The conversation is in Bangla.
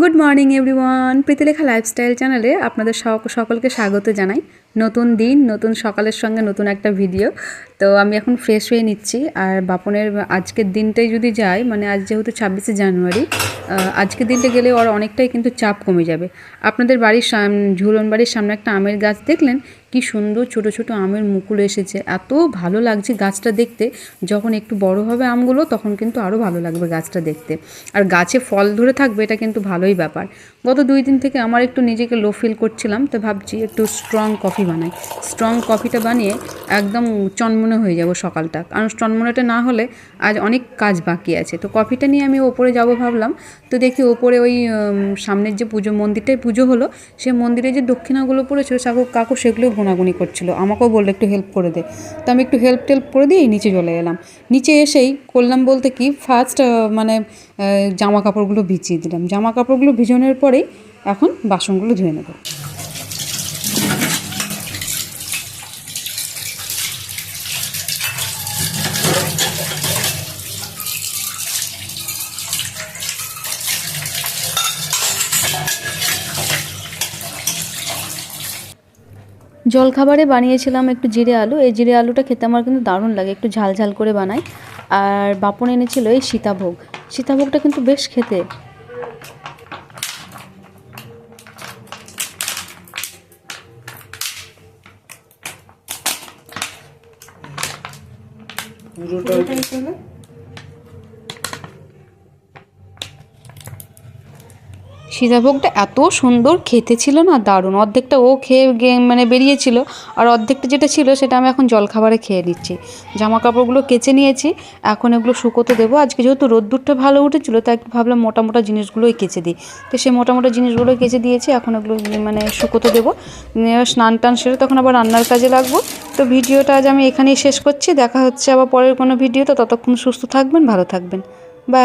গুড মর্নিং এভরিওয়ান, প্রীতিলেখা লাইফস্টাইল চ্যানেলে আপনাদের সকলকে স্বাগত জানাই। নতুন দিন, নতুন সকালের সঙ্গে নতুন একটা ভিডিও। তো আমি এখন ফ্রেশ হয়ে নিচ্ছি। আর বাপনের আজকের দিনটাই যদি যাই, মানে আজ যেহেতু 26শে জানুয়ারি, আজকের দিনটা গেলে ওর অনেকটাই কিন্তু চাপ কমে যাবে। আপনাদের বাড়ির ঝুলন বাড়ির সামনে একটা আমের গাছ দেখলেন, কি সুন্দর ছোট ছোট আমের মুকুল এসেছে, এত ভালো লাগছে গাছটা দেখতে। যখন একটু বড় হবে আমগুলো তখন কিন্তু আরও ভালো লাগবে গাছটা দেখতে। আর গাছে ফল ধরে থাকবে, এটা কিন্তু ভালোই ব্যাপার। গত 2 দিন থেকে আমার একটু নিজেকে লো ফিল করছিলাম, তো ভাবছি একটু স্ট্রং কফি বানাই। স্ট্রং কফিটা বানিয়ে একদম চনমনে হয়ে যাব সকালটা, কারণ চনমনেটা না হলে আজ অনেক কাজ বাকি আছে। তো কফিটা নিয়ে আমি ওপরে যাব ভাবলাম। তো দেখি ওপরে ওই সামনের যে মন্দিরটায় পুজো হলো, সে মন্দিরে যে দক্ষিণাগুলো পড়েছিল কাকু সেগুলো গোনাগুনি করছিল, আমাকেও বললো একটু হেল্প করে দে। তো আমি একটু টেল্প করে দিয়ে নিচে চলে এলাম। নিচে এসেই করলাম বলতে কি, ফার্স্ট জামা কাপড়গুলো ভিজিয়ে দিলাম। জামা কাপড়গুলো ভিজানোর পরেই এখন বাসনগুলো ধুয়ে নেব। জলখাবারে বানিয়েছিলাম একটু জিরে আলু। এই জিরে আলুটা খেতে আমার কিন্তু দারুণ লাগে, একটু ঝাল ঝাল করে বানাই। আর বাপন এনেছিল এই সীতাভোগ। সীতাভোগটা কিন্তু বেশ খেতে। সীতাভোগটা এত সুন্দর খেতে ছিল না, দারুণ। অর্ধেকটা ও খেয়ে বেরিয়েছিল, আর অর্ধেকটা যেটা ছিল সেটা আমি এখন জলখাবারে খেয়ে নিচ্ছি। জামা কাপড়গুলো কেচে নিয়েছি, এখন এগুলো শুকোতে দেবো। আজকে যেহেতু রোদ্দুরটা ভালো উঠেছিলো, তাই ভাবলাম মোটা মোটা জিনিসগুলোই কেচে দিই। তো সেই মোটা মোটা জিনিসগুলোই কেচে দিয়েছি, এখন এগুলো শুকোতে দেবো। স্নান টান সেরে তখন আবার রান্নার কাজে লাগবো। তো ভিডিওটা আজ আমি এখানেই শেষ করছি। দেখা হচ্ছে আবার পরের কোনো ভিডিওতে। ততক্ষণ সুস্থ থাকবেন, ভালো থাকবেন। বাই।